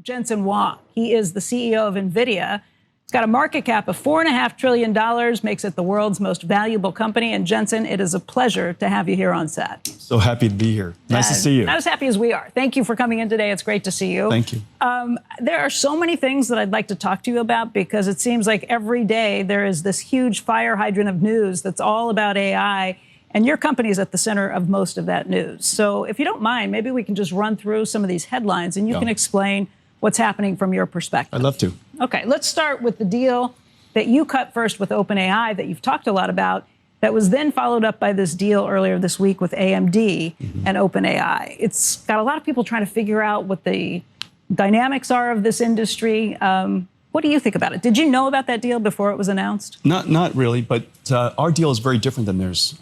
Jensen Huang. He is the CEO of NVIDIA. It's got a market cap of $4.5 trillion, makes it the world's most valuable company. And Jensen, it is a pleasure to have you here on set. So happy to be here. Nice to see you. Not as happy as we are. Thank you for coming in today. It's great to see you. Thank you. There are so many things that I'd like to talk to you about because it seems like every day there is this huge fire hydrant of news that's all about AI. And your company is at the center of most of that news. So if you don't mind, maybe we can just run through some of these headlines and you can explain what's happening from your perspective. I'd love to. Okay, let's start with the deal that you cut first with OpenAI that you've talked a lot about, that was then followed up by this deal earlier this week with AMD and OpenAI. It's got a lot of people trying to figure out what the dynamics are of this industry. What do you think about it? Did you know about that deal before it was announced? Not really, but our deal is very different than theirs.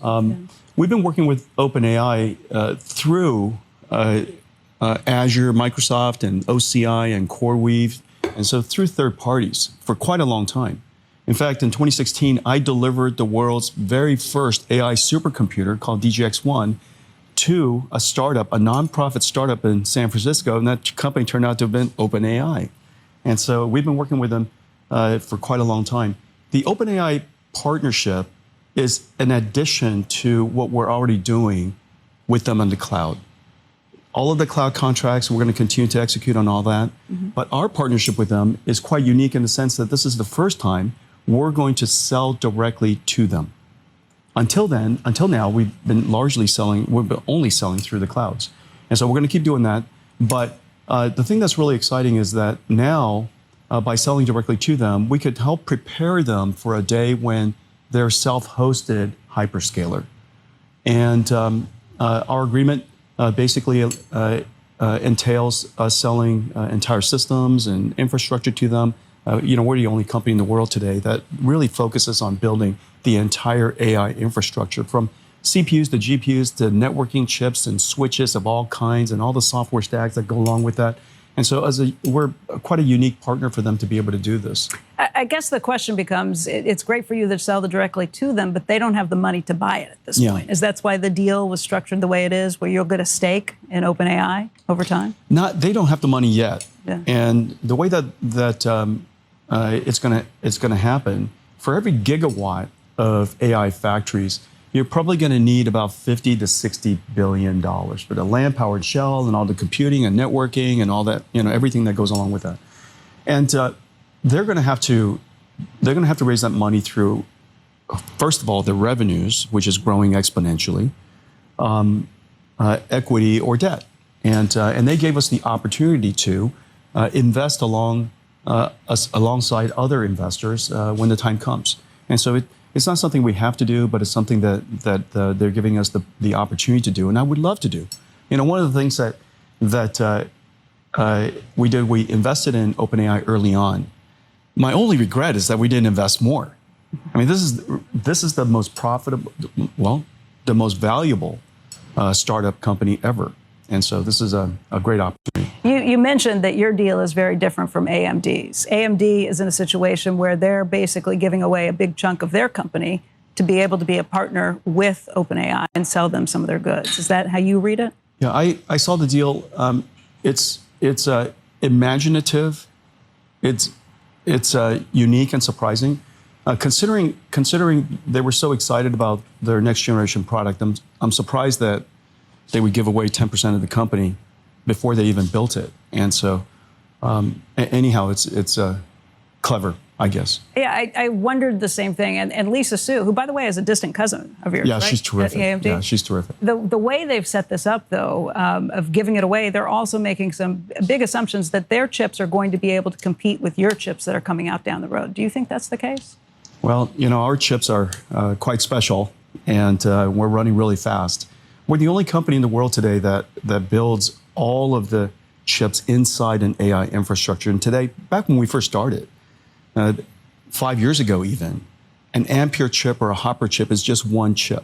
We've been working with OpenAI through Azure, Microsoft, and OCI, and CoreWeave, and so through third parties for quite a long time. In fact, in 2016, I delivered the world's very first AI supercomputer called DGX-1 to a startup, a nonprofit startup in San Francisco, and that company turned out to have been OpenAI. And so we've been working with them for quite a long time. The OpenAI partnership is an addition to what we're already doing with them on the cloud. All of the cloud contracts, we're going to continue to execute on all that. But our partnership with them is quite unique in the sense that this is the first time we're going to sell directly to them. Until now, we've been largely selling, we've been only selling through the clouds. And so we're going to keep doing that. But the thing that's really exciting is that now, by selling directly to them, we could help prepare them for a day when they're self-hosted hyperscaler. And our agreement basically entails us selling entire systems and infrastructure to them. We're the only company in the world today that really focuses on building the entire AI infrastructure, from CPUs to GPUs to networking chips and switches of all kinds and all the software stacks that go along with that. And so we're quite a unique partner for them to be able to do this. I guess the question becomes, it's great for you to sell directly to them, but they don't have the money to buy it at this point. Is that why the deal was structured the way it is, where you'll get a stake in OpenAI over time? They don't have the money yet. And the way that it's going to happen, for every gigawatt of AI factories, you're probably going to need about $50 to $60 billion for the land-powered shell and all the computing and networking and all that, everything that goes along with that. And they're going to have to raise that money through, first of all, the revenues, which is growing exponentially, equity or debt, and they gave us the opportunity to invest alongside other investors when the time comes. And so it's not something we have to do, but it's something that they're giving us the opportunity to do, and I would love to do. One of the things that we did, we invested in OpenAI early on. My only regret is that we didn't invest more. I mean, this is the most profitable, the most valuable startup company ever, and so this is a great opportunity. You mentioned that your deal is very different from AMD's. AMD is in a situation where they're basically giving away a big chunk of their company to be able to be a partner with OpenAI and sell them some of their goods. Is that how you read it? Yeah, I saw the deal. It's imaginative. It's unique and surprising. Considering they were so excited about their next generation product, I'm surprised that they would give away 10% of the company before they even built it. And so, anyhow, it's clever, I guess. Yeah, I wondered the same thing. And Lisa Su, who, by the way, is a distant cousin of yours, yeah, right? She's terrific. At AMD? Yeah, she's terrific. The way they've set this up, though, of giving it away, they're also making some big assumptions that their chips are going to be able to compete with your chips that are coming out down the road. Do you think that's the case? Well, our chips are quite special, and we're running really fast. We're the only company in the world today that builds all of the chips inside an AI infrastructure. And today, back when we first started, 5 years ago even, an Ampere chip or a Hopper chip is just one chip.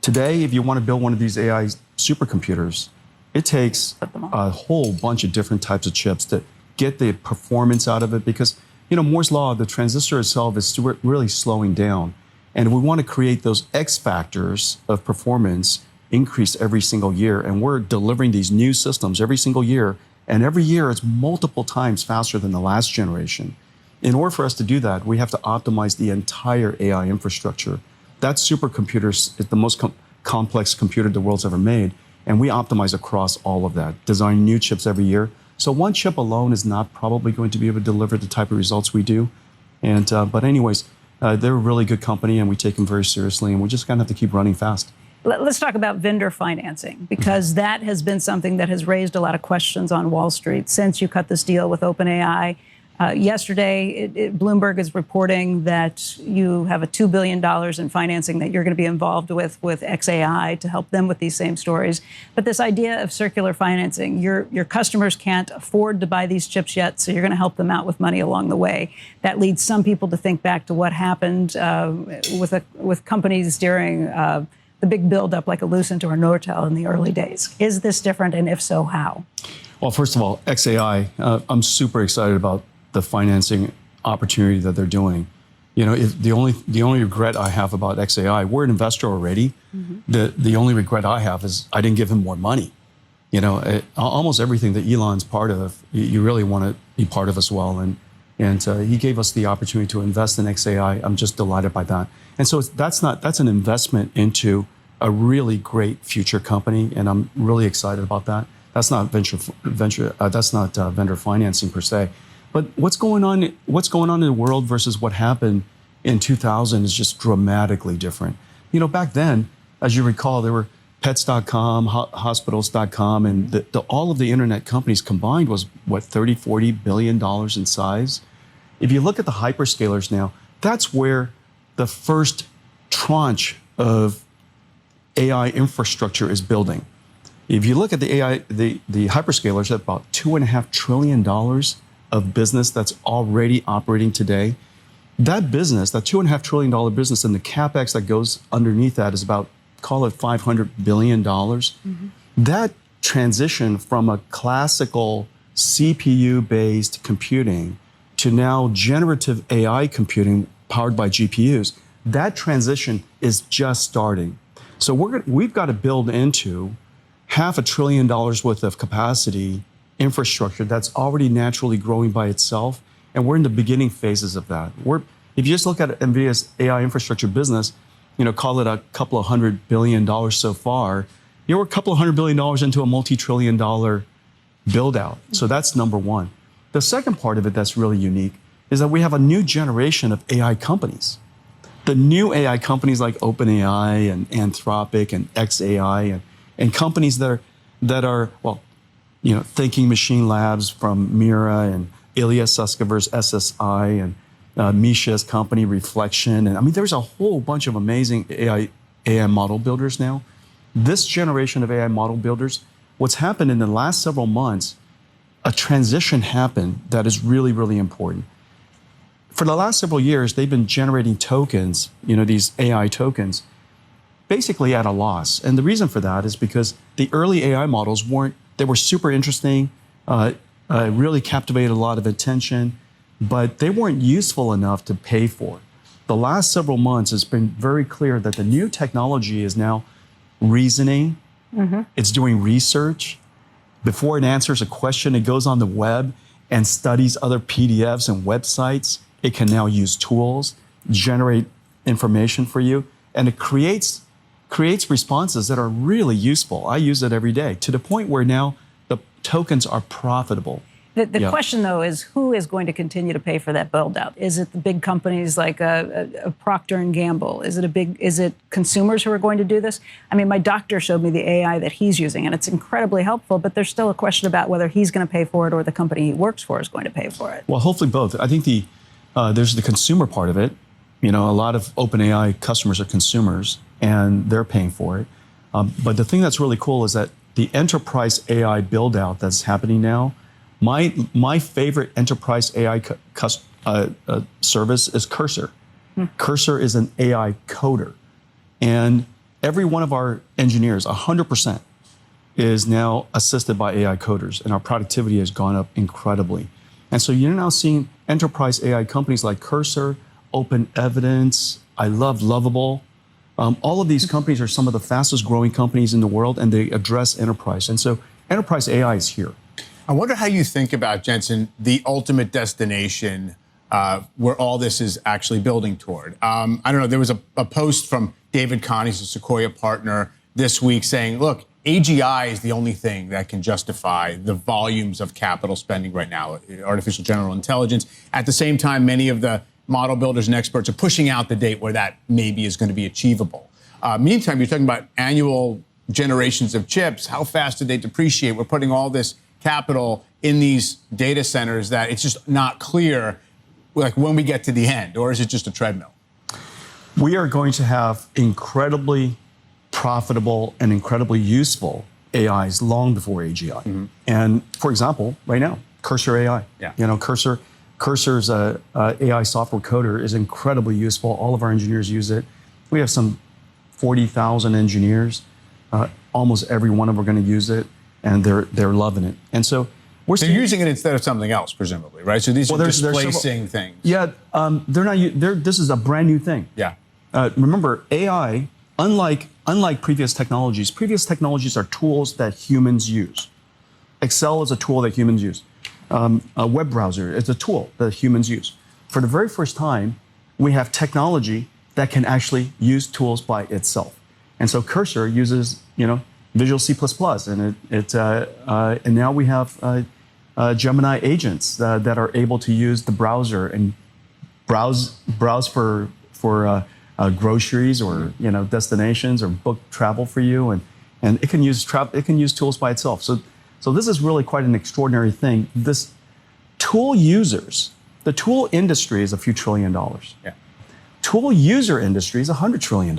Today, if you want to build one of these AI supercomputers, it takes a whole bunch of different types of chips to get the performance out of it, because Moore's law, the transistor itself is really slowing down. And we want to create those X factors of performance increase every single year. And we're delivering these new systems every single year And every year it's multiple times faster than the last generation. In order for us to do that, we have to optimize the entire AI infrastructure. That supercomputer is the most complex computer the world's ever made. And we optimize across all of that, design new chips every year. So one chip alone is not probably going to be able to deliver the type of results we do. And but anyways, they're a really good company, and we take them very seriously, and we're just going to have to keep running fast. Let's talk about vendor financing, because that has been something that has raised a lot of questions on Wall Street since you cut this deal with OpenAI. Yesterday, Bloomberg is reporting that you have a $2 billion in financing that you're going to be involved with xAI to help them with these same stories. But this idea of circular financing, your customers can't afford to buy these chips yet, so you're going to help them out with money along the way. That leads some people to think back to what happened with companies during the big buildup like a Lucent or a Nortel in the early days. Is this different, and if so, how? Well, first of all, xAI, I'm super excited about the financing opportunity that they're doing. You know, the only regret I have about xAI, we're an investor already. The only regret I have is I didn't give him more money. You know, almost everything that Elon's part of, you really want to be part of as well. And he gave us the opportunity to invest in xAI. I'm just delighted by that. And so that's an investment into a really great future company, and I'm really excited about that. That's not vendor financing per se. But what's going on in the world versus what happened in 2000 is just dramatically different. You know, back then, as you recall, there were pets.com, hospitals.com, and all of the internet companies combined was, what, $30-40 billion in size? If you look at the hyperscalers now, that's where the first tranche of AI infrastructure is building. If you look at the AI, the hyperscalers have about $2.5 trillion of business that's already operating today. That business, that $2.5 trillion business, and the CapEx that goes underneath that is about, call it $500 billion. That transition from a classical CPU-based computing to now generative AI computing powered by GPUs, that transition is just starting. So we've got to build into $500 billion worth of capacity infrastructure that's already naturally growing by itself, and we're in the beginning phases of that. If you just look at NVIDIA's AI infrastructure business, you know, call it a couple of $100 billion so far, we're a couple of $100 billion into a multi-trillion dollar build out. So that's number one. The second part of it that's really unique is that we have a new generation of AI companies. The new AI companies like OpenAI and Anthropic and xAI and companies that are well, you know, Thinking Machine Labs from Mira and Ilya Sutskever's SSI and Misha's company Reflection. And I mean, there's a whole bunch of amazing AI model builders now. This generation of AI model builders, what's happened in the last several months, a transition happened that is really, really important. For the last several years, they've been generating tokens, you know, these AI tokens, basically at a loss. And the reason for that is because the early AI models they were super interesting, really captivated a lot of attention, but they weren't useful enough to pay for. The last several months has been very clear that the new technology is now reasoning, it's doing research. Before it answers a question, it goes on the web and studies other PDFs and websites. It can now use tools, generate information for you, and it creates responses that are really useful. I use it every day, to the point where now the tokens are profitable. The question, though, is who is going to continue to pay for that build out? Is it the big companies like a Procter & Gamble? Is it consumers who are going to do this? I mean, my doctor showed me the AI that he's using, and it's incredibly helpful, but there's still a question about whether he's going to pay for it or the company he works for is going to pay for it. Well, hopefully both. I think there's the consumer part of it. You know, a lot of OpenAI customers are consumers, and they're paying for it. But the thing that's really cool is that the enterprise AI build out that's happening now, my favorite enterprise AI service is Cursor. Cursor is an AI coder. And every one of our engineers, 100%, is now assisted by AI coders. And our productivity has gone up incredibly. And so you're now seeing enterprise AI companies like Cursor, Open Evidence, I love Lovable. All of these companies are some of the fastest growing companies in the world, and they address enterprise. And so enterprise AI is here. I wonder how you think about, Jensen, the ultimate destination where all this is actually building toward. I don't know, there was a post from David Kahn, he's a Sequoia partner, this week saying, look, AGI is the only thing that can justify the volumes of capital spending right now, artificial general intelligence. At the same time, many of the model builders and experts are pushing out the date where that maybe is going to be achievable. Meantime, you're talking about annual generations of chips. How fast do they depreciate? We're putting all this capital in these data centers that it's just not clear, like, when we get to the end, or is it just a treadmill? We are going to have incredibly profitable and incredibly useful AIs long before AGI. And for example, right now, Cursor AI. You know, Cursor's AI software coder is incredibly useful. All of our engineers use it. We have some 40,000 engineers. Almost every one of them are going to use it, and they're loving it. And so they're using it instead of something else, presumably, right? So these are displacing things. Yeah, they're not. This is a brand new thing. Yeah. Remember, AI, unlike previous technologies are tools that humans use. Excel is a tool that humans use. A web browser is a tool that humans use. For the very first time, we have technology that can actually use tools by itself. And so Cursor uses, Visual C++, and and now we have Gemini agents that are able to use the browser and browse for groceries or destinations or book travel for you, and it can use tools by itself. So this is really quite an extraordinary thing. This the tool industry is a few $1 trillion. Yeah. Tool user industry is $100 trillion.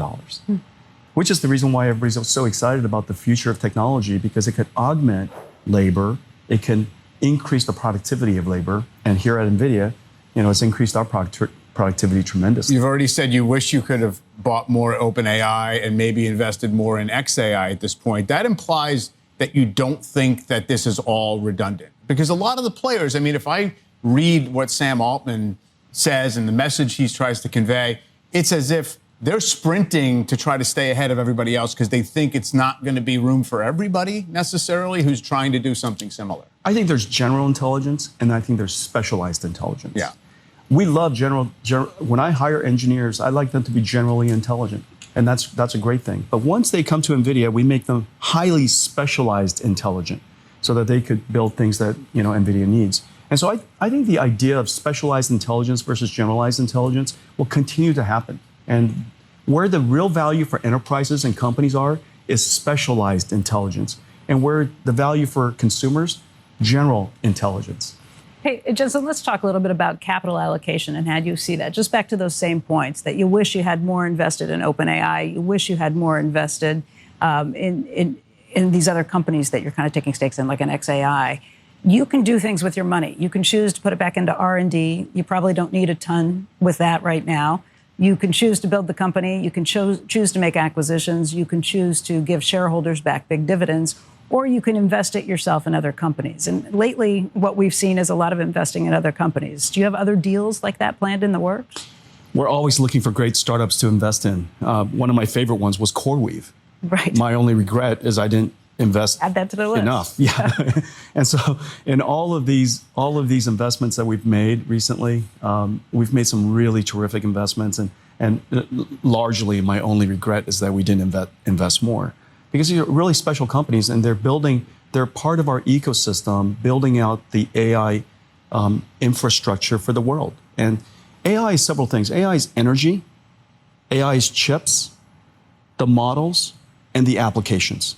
Which is the reason why everybody's so excited about the future of technology, because it could augment labor, it can increase the productivity of labor, and here at NVIDIA, it's increased our productivity tremendously. You've already said you wish you could have bought more OpenAI and maybe invested more in XAI at this point. That implies that you don't think that this is all redundant. Because a lot of the players, if I read what Sam Altman says and the message he tries to convey, it's as if they're sprinting to try to stay ahead of everybody else because they think it's not going to be room for everybody necessarily who's trying to do something similar. I think there's general intelligence, and I think there's specialized intelligence. Yeah. We love general. When I hire engineers, I like them to be generally intelligent, and that's a great thing. But once they come to NVIDIA, we make them highly specialized intelligent so that they could build things that NVIDIA needs. And so I think the idea of specialized intelligence versus generalized intelligence will continue to happen. And where the real value for enterprises and companies is specialized intelligence. And where the value for consumers, general intelligence. Hey, Jensen, let's talk a little bit about capital allocation and how you see that. Just back to those same points, that you wish you had more invested in OpenAI, you wish you had more invested in these other companies that you're kind of taking stakes in, like an XAI. You can do things with your money. You can choose to put it back into R&D. You probably don't need a ton with that right now. You can choose to build the company. You can choose to make acquisitions. You can choose to give shareholders back big dividends, or you can invest it yourself in other companies. And lately, what we've seen is a lot of investing in other companies. Do you have other deals like that planned in the works? We're always looking for great startups to invest in. One of my favorite ones was CoreWeave. Right. My only regret is I didn't invest Add that to the list. Enough. Yeah. And so in all of these investments that we've made recently, we've made some really terrific investments, and largely my only regret is that we didn't invest more, because these are really special companies, and they're part of our ecosystem, building out the AI infrastructure for the world. And AI is several things. AI is energy, AI is chips, the models, and the applications.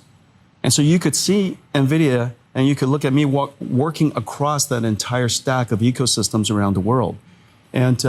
And so you could see NVIDIA, and you could look at me working across that entire stack of ecosystems around the world. And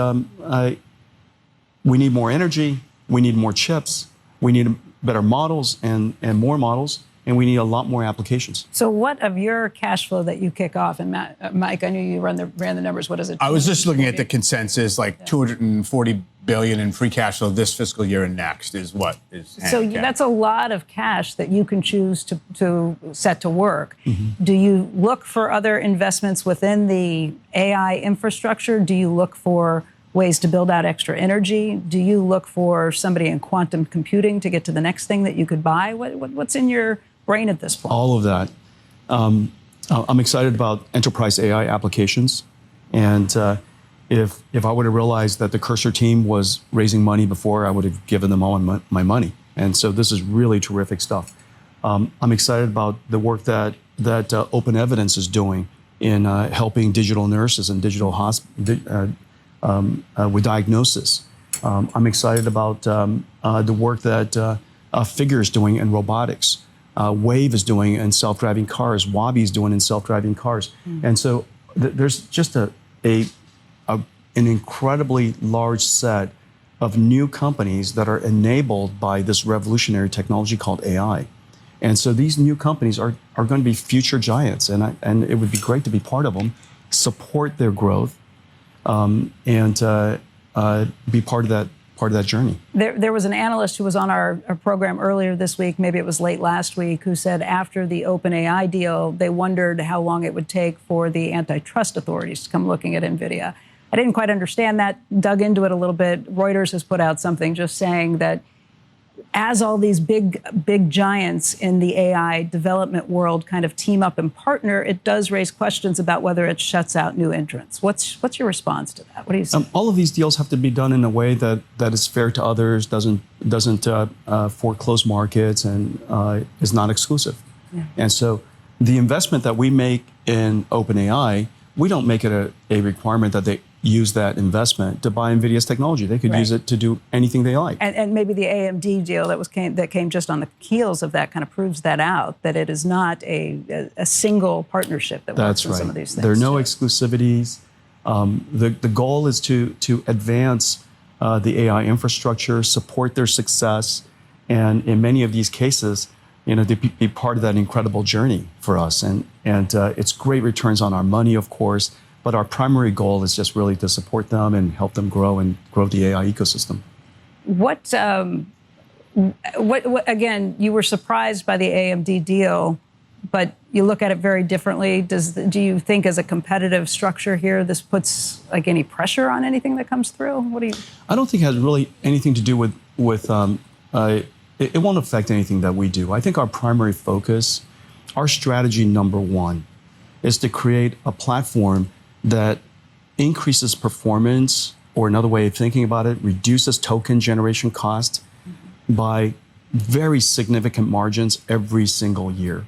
we need more energy, we need more chips, we need better models and more models, and we need a lot more applications. So what of your cash flow that you kick off, and Mike, I knew you ran the numbers, what is it? I was just looking at the consensus, like $240 billion in free cash flow this fiscal year and next is what is. So that's a lot of cash that you can choose to set to work. Mm-hmm. Do you look for other investments within the AI infrastructure? Do you look for ways to build out extra energy? Do you look for somebody in quantum computing to get to the next thing that you could buy? What's in your brain at this point? All of that. I'm excited about enterprise AI applications. And if I would have realized that the Cursor team was raising money before, I would have given them all my money. And so this is really terrific stuff. I'm excited about the work that Open Evidence is doing in helping digital nurses and digital with diagnosis. I'm excited about the work that Figure is doing in robotics. Wave is doing in self-driving cars. Wabi is doing in self-driving cars. And so there's just an incredibly large set of new companies that are enabled by this revolutionary technology called AI. And so these new companies are going to be future giants, and it would be great to be part of them, support their growth, and be part of that journey. There was an analyst who was on our program earlier this week, maybe it was late last week, who said after the OpenAI deal, they wondered how long it would take for the antitrust authorities to come looking at NVIDIA. I didn't quite understand that, dug into it a little bit. Reuters has put out something just saying that as all these big giants in the AI development world kind of team up and partner, it does raise questions about whether it shuts out new entrants. What's your response to that? What do you say? All of these deals have to be done in a way that is fair to others, doesn't foreclose markets, and is not exclusive. Yeah. And so the investment that we make in OpenAI, we don't make it a requirement that they use that investment to buy NVIDIA's technology. They could use it to do anything they like. And maybe the AMD deal that came just on the heels of that kind of proves that out, that it is not a single partnership that works on some of these things. There are no exclusivities. The goal is to advance the AI infrastructure, support their success, and in many of these cases, to be part of that incredible journey for us. And it's great returns on our money, of course. But our primary goal is just really to support them and help them grow the AI ecosystem. What again, you were surprised by the AMD deal, but you look at it very differently. Do you think as a competitive structure here, this puts like any pressure on anything that comes through? What do you? I don't think it has really anything to do with it won't affect anything that we do. I think our primary focus, our strategy number one, is to create a platform that increases performance, or another way of thinking about it, reduces token generation cost by very significant margins every single year.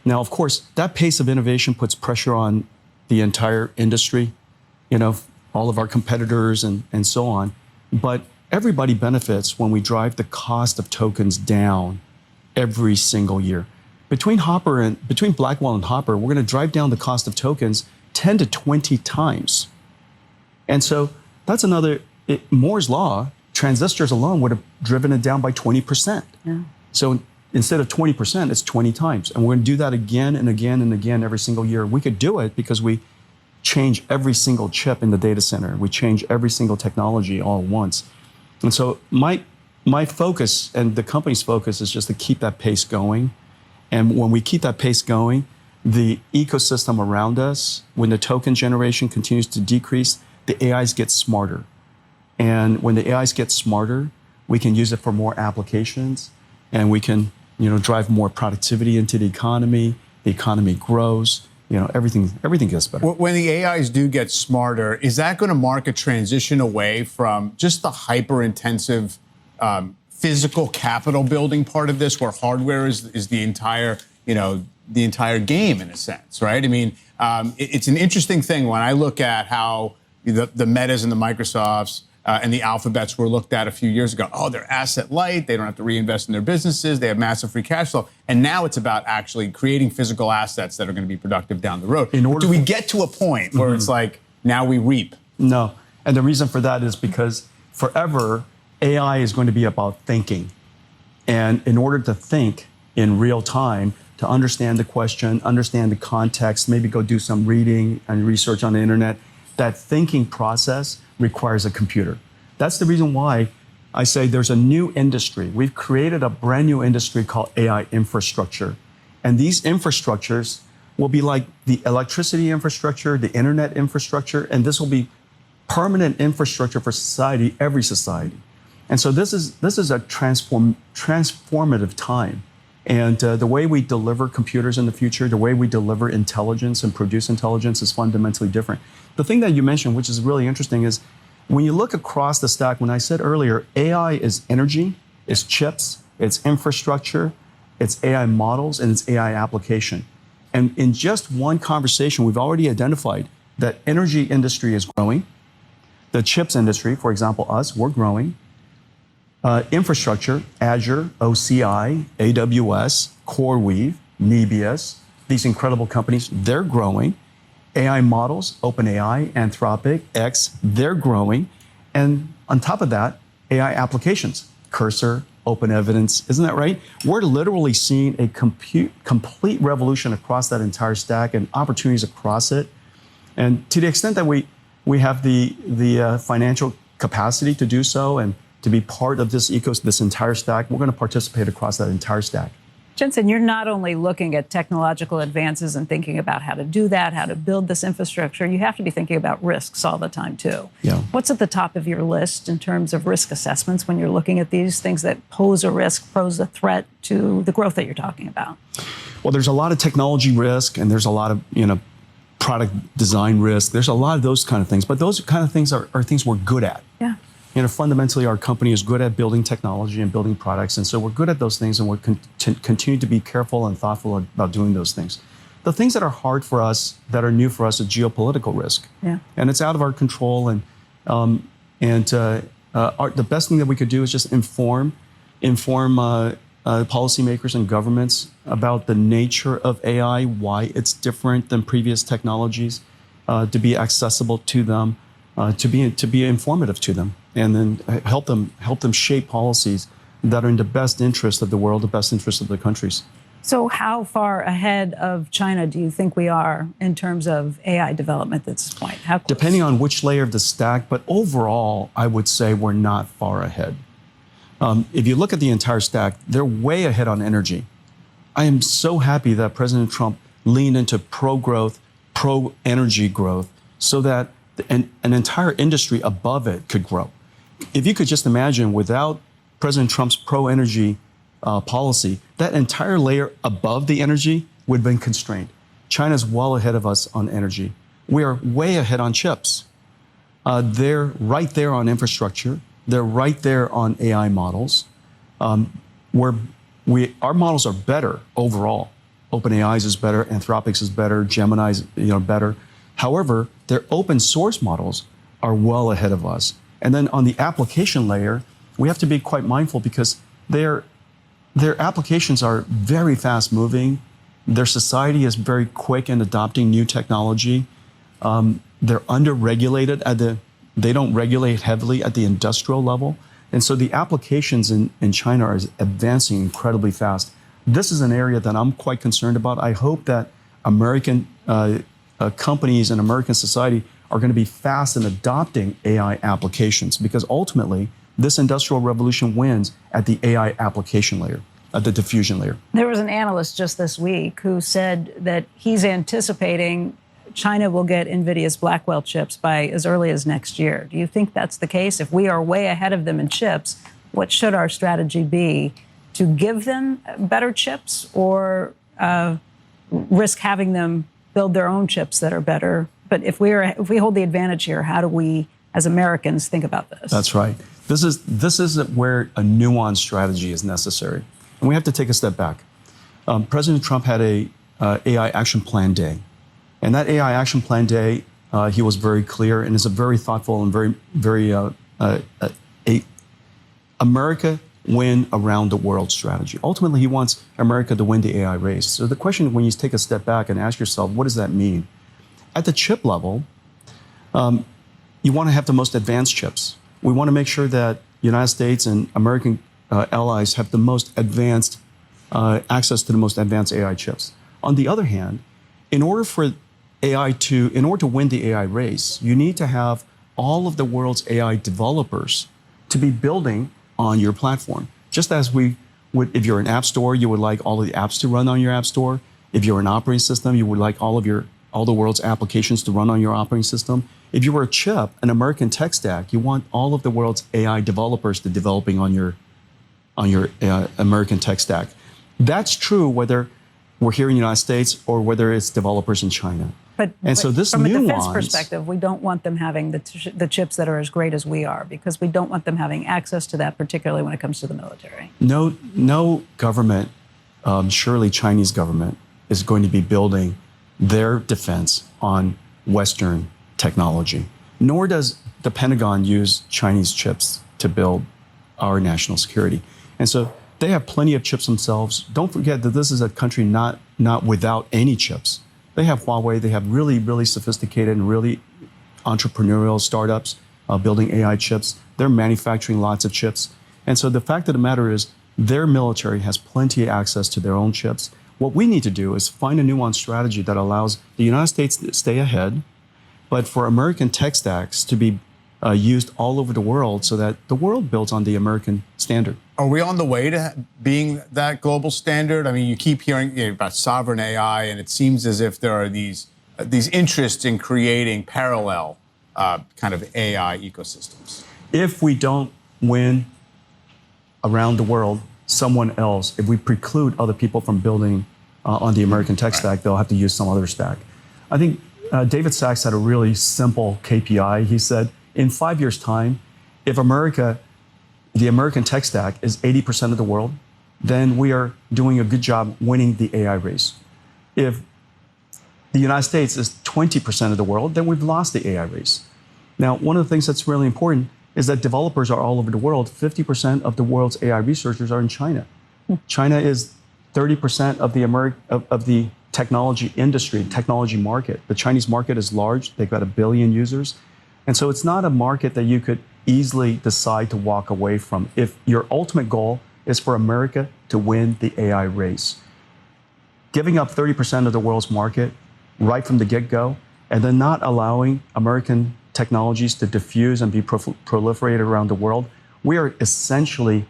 Now, of course, that pace of innovation puts pressure on the entire industry, all of our competitors and so on. But everybody benefits when we drive the cost of tokens down every single year. Between Blackwell and Hopper, we're going to drive down the cost of tokens 10 to 20 times. And so that's Moore's law, transistors alone would have driven it down by 20%. Yeah. So instead of 20%, it's 20 times. And we're going to do that again and again and again every single year. We could do it because we change every single chip in the data center. We change every single technology all at once. And so my focus and the company's focus is just to keep that pace going. And when we keep that pace going, the ecosystem around us, when the token generation continues to decrease, the AIs get smarter. And when the AIs get smarter, we can use it for more applications, and we can, drive more productivity into the economy grows, everything gets better. When the AIs do get smarter, is that going to mark a transition away from just the hyper-intensive physical capital building part of this, where hardware is the entire, the entire game in a sense, right? I mean, it's an interesting thing when I look at how the Metas and the Microsofts and the Alphabets were looked at a few years ago. Oh, they're asset light. They don't have to reinvest in their businesses. They have massive free cash flow. And now it's about actually creating physical assets that are going to be productive down the road. Do we get to a point where it's like, now we reap? No. And the reason for that is because forever, AI is going to be about thinking. And in order to think in real time, to understand the question, understand the context, maybe go do some reading and research on the internet, that thinking process requires a computer. That's the reason why I say there's a new industry. We've created a brand new industry called AI infrastructure. And these infrastructures will be like the electricity infrastructure, the internet infrastructure, and this will be permanent infrastructure for society, every society. And so this is a transformative time. And the way we deliver computers in the future, the way we deliver intelligence and produce intelligence is fundamentally different. The thing that you mentioned, which is really interesting, is when you look across the stack, when I said earlier, AI is energy, it's chips, it's infrastructure, it's AI models, and it's AI application. And in just one conversation, we've already identified that energy industry is growing. The chips industry, for example, us, we're growing. Infrastructure, Azure, OCI, AWS, CoreWeave, Nebius, these incredible companies, they're growing. AI models, OpenAI, Anthropic, X, they're growing. And on top of that, AI applications, Cursor, OpenEvidence, isn't that right? We're literally seeing a complete revolution across that entire stack and opportunities across it. And to the extent that we have the financial capacity to do so and to be part of this this entire stack, we're going to participate across that entire stack. Jensen, you're not only looking at technological advances and thinking about how to do that, how to build this infrastructure, you have to be thinking about risks all the time, too. Yeah. What's at the top of your list in terms of risk assessments when you're looking at these things that pose a risk, pose a threat to the growth that you're talking about? Well, there's a lot of technology risk, and there's a lot of, product design risk. There's a lot of those kind of things, but those kind of things are things we're good at. Yeah. Fundamentally, our company is good at building technology and building products, and so we're good at those things, and we're continue to be careful and thoughtful about doing those things. The things that are hard for us, that are new for us, is geopolitical risk, and it's out of our control. And the best thing that we could do is just inform policymakers and governments about the nature of AI, why it's different than previous technologies, to be accessible to them, to be informative to them, and then help them shape policies that are in the best interest of the world, the best interest of the countries. So how far ahead of China do you think we are in terms of AI development at this point? How close? Depending on which layer of the stack, but overall, I would say we're not far ahead. If you look at the entire stack, they're way ahead on energy. I am so happy that President Trump leaned into pro-growth, pro-energy growth, so that an entire industry above it could grow. If you could just imagine, without President Trump's pro-energy policy, that entire layer above the energy would have been constrained. China's well ahead of us on energy. We are way ahead on chips. They're right there on infrastructure. They're right there on AI models. Our models are better overall. OpenAI's is better, Anthropic's is better, Gemini's better. However, their open source models are well ahead of us. And then on the application layer, we have to be quite mindful because their applications are very fast moving. Their society is very quick in adopting new technology. They're under-regulated they don't regulate heavily at the industrial level. And so the applications in China are advancing incredibly fast. This is an area that I'm quite concerned about. I hope that American companies and American society are going to be fast in adopting AI applications, because ultimately this industrial revolution wins at the AI application layer, at the diffusion layer. There was an analyst just this week who said that he's anticipating China will get NVIDIA's Blackwell chips by as early as next year. Do you think that's the case? If we are way ahead of them in chips, what should our strategy be? To give them better chips, or risk having them build their own chips that are better? But if we hold the advantage here, how do we, as Americans, think about this? That's right. This is where a nuanced strategy is necessary, and we have to take a step back. President Trump had a AI Action Plan Day, and that AI Action Plan Day, he was very clear, and is a very thoughtful and very America win around the world strategy. Ultimately, he wants America to win the AI race. So the question, when you take a step back and ask yourself, what does that mean? At the chip level, you want to have the most advanced chips. We want to make sure that the United States and American allies have the most advanced access to the most advanced AI chips. On the other hand, in order to win the AI race, you need to have all of the world's AI developers to be building on your platform. Just as we would, if you're an app store, you would like all of the apps to run on your app store. If you're an operating system, you would like all the world's applications to run on your operating system. If you were a chip, an American tech stack, you want all of the world's AI developers to developing on your American tech stack. That's true whether we're here in the United States or whether it's developers in China. But so this from a defense nuance, perspective, we don't want them having the chips that are as great as we are, because we don't want them having access to that, particularly when it comes to the military. No government, surely Chinese government, is going to be building their defense on Western technology. Nor does the Pentagon use Chinese chips to build our national security. And so they have plenty of chips themselves. Don't forget that this is a country not without any chips. They have Huawei. They have really, really sophisticated and really entrepreneurial startups building AI chips. They're manufacturing lots of chips. And so the fact of the matter is their military has plenty of access to their own chips. What we need to do is find a nuanced strategy that allows the United States to stay ahead, but for American tech stacks to be used all over the world so that the world builds on the American standard. Are we on the way to being that global standard? I mean, you keep hearing about sovereign AI, and it seems as if there are these interests in creating parallel kind of AI ecosystems. If we don't win around the world, someone else, if we preclude other people from building on the American tech stack, they'll have to use some other stack. I think David Sachs had a really simple KPI. He said, in 5 years' time, if the American tech stack is 80% of the world, then we are doing a good job winning the AI race. If the United States is 20% of the world, then we've lost the AI race. Now, one of the things that's really important is that developers are all over the world. 50% of the world's AI researchers are in China. China is 30% of the technology industry, technology market. The Chinese market is large. They've got 1 billion users. And so it's not a market that you could easily decide to walk away from if your ultimate goal is for America to win the AI race. Giving up 30% of the world's market right from the get-go, and then not allowing American technologies to diffuse and be proliferated around the world, we are essentially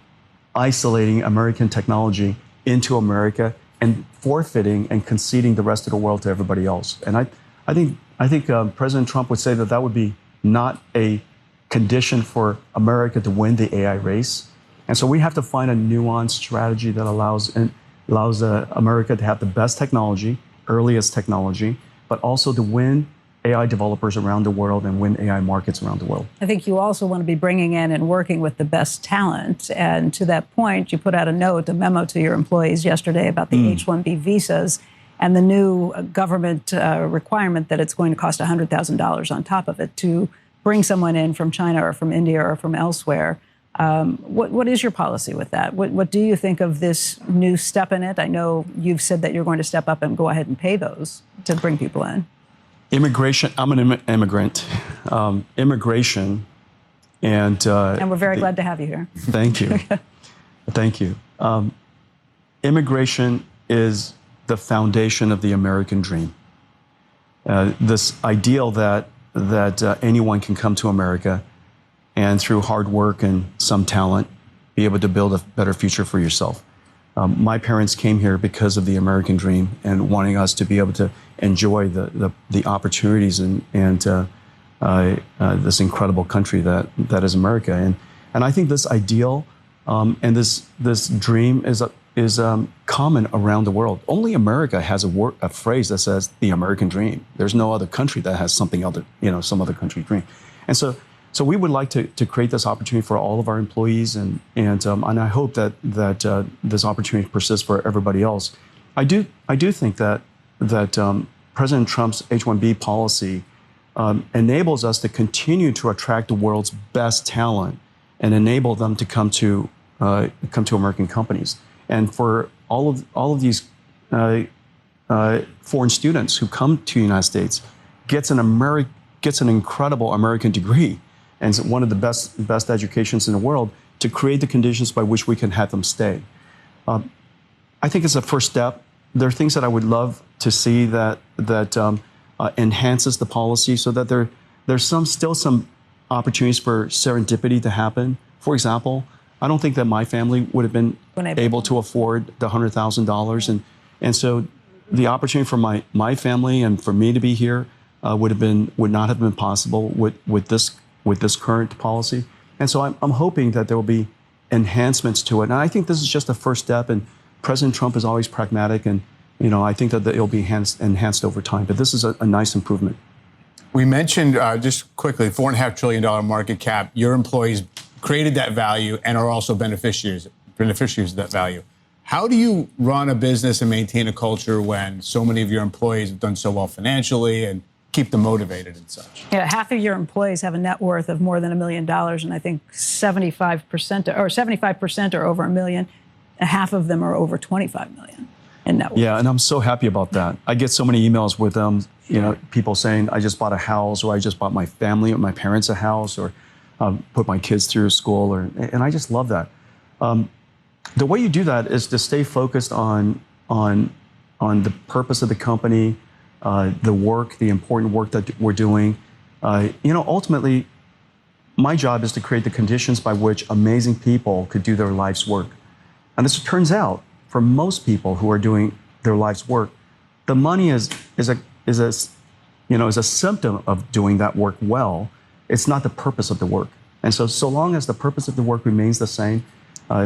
isolating American technology into America and forfeiting and conceding the rest of the world to everybody else. And I think President Trump would say that that would be not a condition for America to win the AI race. And so we have to find a nuanced strategy that allows America to have the best technology, earliest technology, but also to win AI developers around the world and win AI markets around the world. I think you also want to be bringing in and working with the best talent. And to that point, you put out a memo to your employees yesterday about the H-1B visas and the new government requirement that it's going to cost $100,000 on top of it to bring someone in from China or from India or from elsewhere. What is your policy with that? What do you think of this new step in it? I know you've said that you're going to step up and go ahead and pay those to bring people in. Immigration, I'm an immigrant. Immigration and we're very glad to have you here. Thank you. Thank you. Immigration is the foundation of the American dream. This ideal that anyone can come to America and through hard work and some talent, be able to build a better future for yourself. My parents came here because of the American dream and wanting us to be able to enjoy the opportunities and this incredible country that is America. And I think this ideal and this dream is common around the world. Only America has a phrase that says the American dream. There's no other country that has something other, some other country dream. And so we would like to create this opportunity for all of our employees, and I hope that this opportunity persists for everybody else. I do think that President Trump's H-1B policy enables us to continue to attract the world's best talent and enable them to come to American companies. And for all of these foreign students who come to the United States, gets an incredible American degree and one of the best educations in the world, to create the conditions by which we can have them stay. I think it's a first step. There are things that I would love to see that enhances the policy so that there's still some opportunities for serendipity to happen. For example, I don't think that my family would have been able to afford the $100,000. And so the opportunity for my family and for me to be here would not have been possible with this current policy. And so I'm hoping that there will be enhancements to it. And I think this is just a first step. And President Trump is always pragmatic, and I think that it'll be enhanced over time. But this is a nice improvement. We mentioned just quickly $4.5 trillion market cap. Your employees created that value and are also beneficiaries of that value. How do you run a business and maintain a culture when so many of your employees have done so well financially and keep them motivated and such? Yeah, half of your employees have a net worth of more than $1 million, and I think 75% are over $1 million, and half of them are over $25 million in net worth. Yeah, and I'm so happy about that. I get so many emails with people saying, I just bought a house, or I just bought my family or my parents a house, or put my kids through school, and I just love that. The way you do that is to stay focused on the purpose of the company, the important work that we're doing. Ultimately, my job is to create the conditions by which amazing people could do their life's work. And this turns out, for most people who are doing their life's work, the money is a symptom of doing that work well. It's not the purpose of the work. And so long as the purpose of the work remains the same,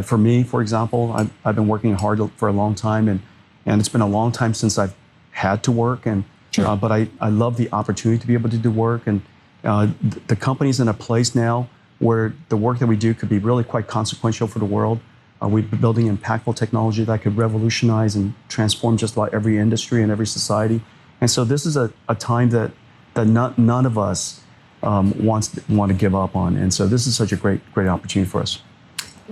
for me, for example, I've been working hard for a long time, and it's been a long time since I've had to work, but I love the opportunity to be able to do work, and the company's in a place now where the work that we do could be really quite consequential for the world. We're building impactful technology that could revolutionize and transform just about every industry and every society. And so this is a time that none of us want to give up on. And so this is such a great opportunity for us.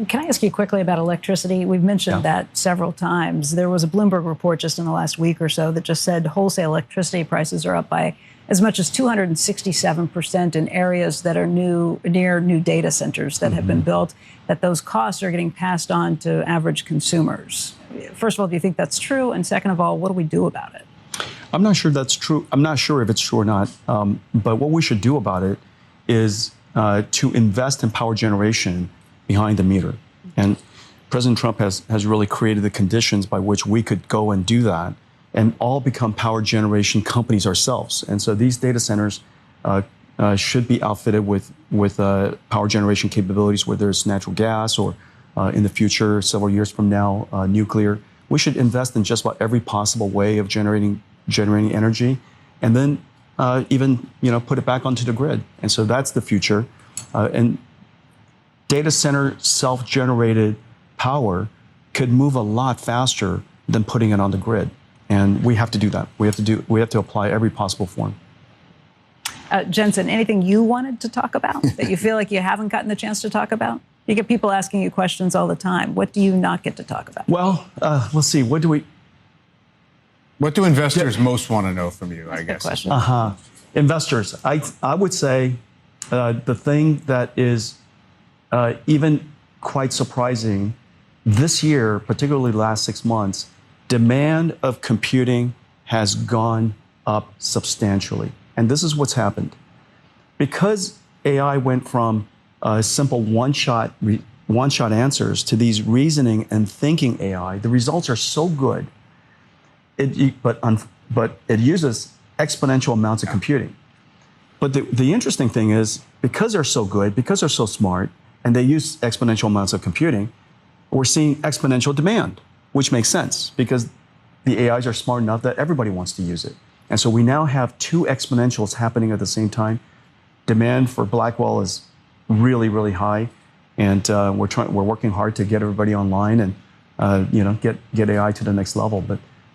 Can I ask you quickly about electricity? We've mentioned that several times. There was a Bloomberg report just in the last week or so that just said wholesale electricity prices are up by as much as 267% in areas that are near new data centers that have been built, that those costs are getting passed on to average consumers. First of all, do you think that's true? And second of all, what do we do about it? I'm not sure that's true. I'm not sure if it's true or not. But what we should do about it is to invest in power generation behind the meter. And President Trump has really created the conditions by which we could go and do that and all become power generation companies ourselves. And so these data centers should be outfitted with power generation capabilities, whether it's natural gas or in the future, several years from now, nuclear. We should invest in just about every possible way of generating energy, and then even put it back onto the grid. And so that's the future. And data center self-generated power could move a lot faster than putting it on the grid. And we have to do that. We have to apply every possible form. Jensen, anything you wanted to talk about that you feel like you haven't gotten the chance to talk about? You get people asking you questions all the time. What do you not get to talk about? Well, let's see. What do investors most want to know from you, I guess? Question. Investors, I would say the thing that is even quite surprising this year, particularly the last 6 months, demand of computing has gone up substantially. And this is what's happened. Because AI went from simple one-shot answers to these reasoning and thinking AI, the results are so good, but it uses exponential amounts of computing. But the interesting thing is, because they're so good, because they're so smart, and they use exponential amounts of computing, we're seeing exponential demand, which makes sense because the AIs are smart enough that everybody wants to use it. And so we now have two exponentials happening at the same time. Demand for Blackwell is really, really high, and we're working hard to get everybody online and get AI to the next level.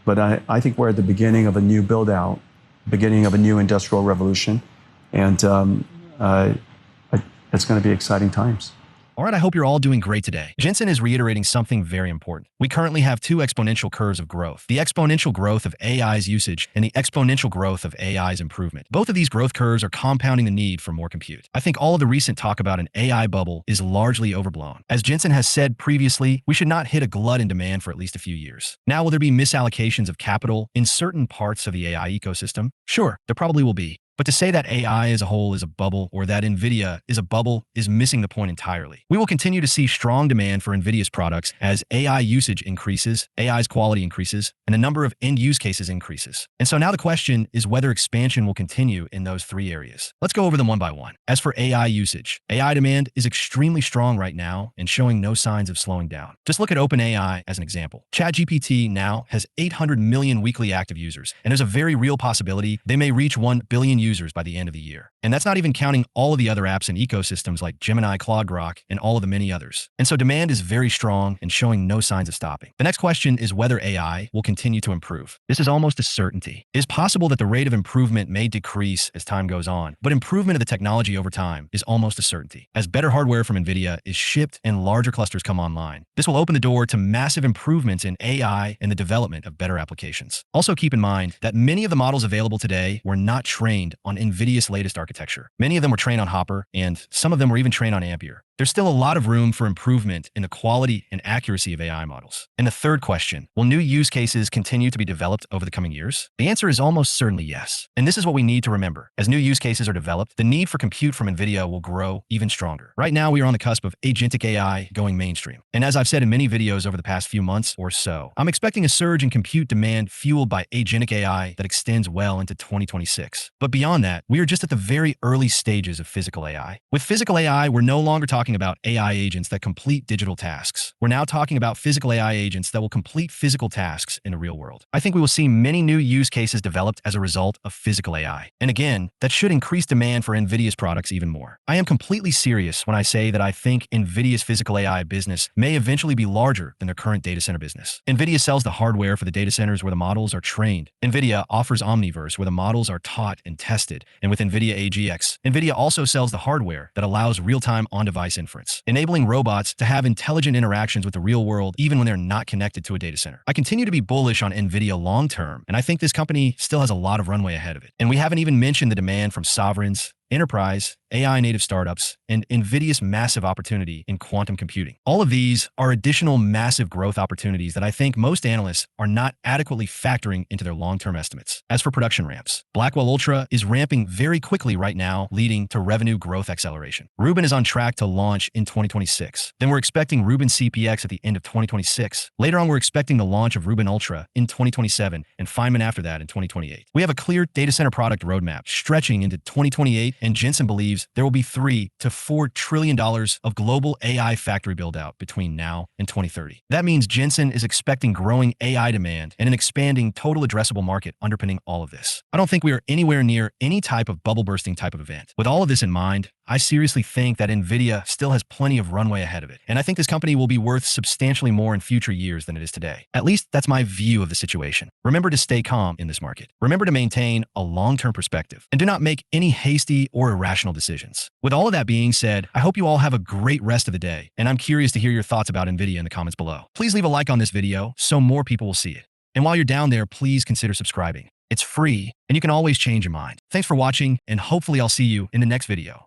But I think we're at the beginning of a new build-out, beginning of a new industrial revolution, and it's going to be exciting times. All right, I hope you're all doing great today. Jensen is reiterating something very important. We currently have two exponential curves of growth, the exponential growth of AI's usage and the exponential growth of AI's improvement. Both of these growth curves are compounding the need for more compute. I think all of the recent talk about an AI bubble is largely overblown. As Jensen has said previously, we should not hit a glut in demand for at least a few years. Now, will there be misallocations of capital in certain parts of the AI ecosystem? Sure, there probably will be. But to say that AI as a whole is a bubble or that NVIDIA is a bubble is missing the point entirely. We will continue to see strong demand for NVIDIA's products as AI usage increases, AI's quality increases, and the number of end use cases increases. And so now the question is whether expansion will continue in those three areas. Let's go over them one by one. As for AI usage, AI demand is extremely strong right now and showing no signs of slowing down. Just look at OpenAI as an example. ChatGPT now has 800 million weekly active users, and there's a very real possibility they may reach 1 billion users by the end of the year. And that's not even counting all of the other apps and ecosystems like Gemini, Claude Grok, and all of the many others. And so demand is very strong and showing no signs of stopping. The next question is whether AI will continue to improve. This is almost a certainty. It is possible that the rate of improvement may decrease as time goes on, but improvement of the technology over time is almost a certainty. As better hardware from NVIDIA is shipped and larger clusters come online, this will open the door to massive improvements in AI and the development of better applications. Also keep in mind that many of the models available today were not trained on NVIDIA's latest architecture. Many of them were trained on Hopper, and some of them were even trained on Ampere. There's still a lot of room for improvement in the quality and accuracy of AI models. And the third question, will new use cases continue to be developed over the coming years? The answer is almost certainly yes. And this is what we need to remember. As new use cases are developed, the need for compute from NVIDIA will grow even stronger. Right now, we are on the cusp of agentic AI going mainstream. And as I've said in many videos over the past few months or so, I'm expecting a surge in compute demand fueled by agentic AI that extends well into 2026. But beyond that, we are just at the very early stages of physical AI. With physical AI, we're no longer talking about AI agents that complete digital tasks. We're now talking about physical AI agents that will complete physical tasks in the real world. I think we will see many new use cases developed as a result of physical AI. And again, that should increase demand for NVIDIA's products even more. I am completely serious when I say that I think NVIDIA's physical AI business may eventually be larger than their current data center business. NVIDIA sells the hardware for the data centers where the models are trained. NVIDIA offers Omniverse where the models are taught and tested. And with NVIDIA AGX, NVIDIA also sells the hardware that allows real-time on-device inference, enabling robots to have intelligent interactions with the real world even when they're not connected to a data center. I continue to be bullish on NVIDIA long-term, and I think this company still has a lot of runway ahead of it. And we haven't even mentioned the demand from sovereigns, enterprise, AI-native startups, and NVIDIA's massive opportunity in quantum computing. All of these are additional massive growth opportunities that I think most analysts are not adequately factoring into their long-term estimates. As for production ramps, Blackwell Ultra is ramping very quickly right now, leading to revenue growth acceleration. Rubin is on track to launch in 2026. Then we're expecting Rubin CPX at the end of 2026. Later on, we're expecting the launch of Rubin Ultra in 2027 and Feynman after that in 2028. We have a clear data center product roadmap stretching into 2028, and Jensen believes there will be $3 to $4 trillion of global AI factory buildout between now and 2030. That means Jensen is expecting growing AI demand and an expanding total addressable market underpinning all of this. I don't think we are anywhere near any type of bubble bursting type of event. With all of this in mind, I seriously think that NVIDIA still has plenty of runway ahead of it, and I think this company will be worth substantially more in future years than it is today. At least that's my view of the situation. Remember to stay calm in this market. Remember to maintain a long-term perspective, and do not make any hasty or irrational decisions. With all of that being said, I hope you all have a great rest of the day, and I'm curious to hear your thoughts about NVIDIA in the comments below. Please leave a like on this video so more people will see it. And while you're down there, please consider subscribing. It's free, and you can always change your mind. Thanks for watching, and hopefully I'll see you in the next video.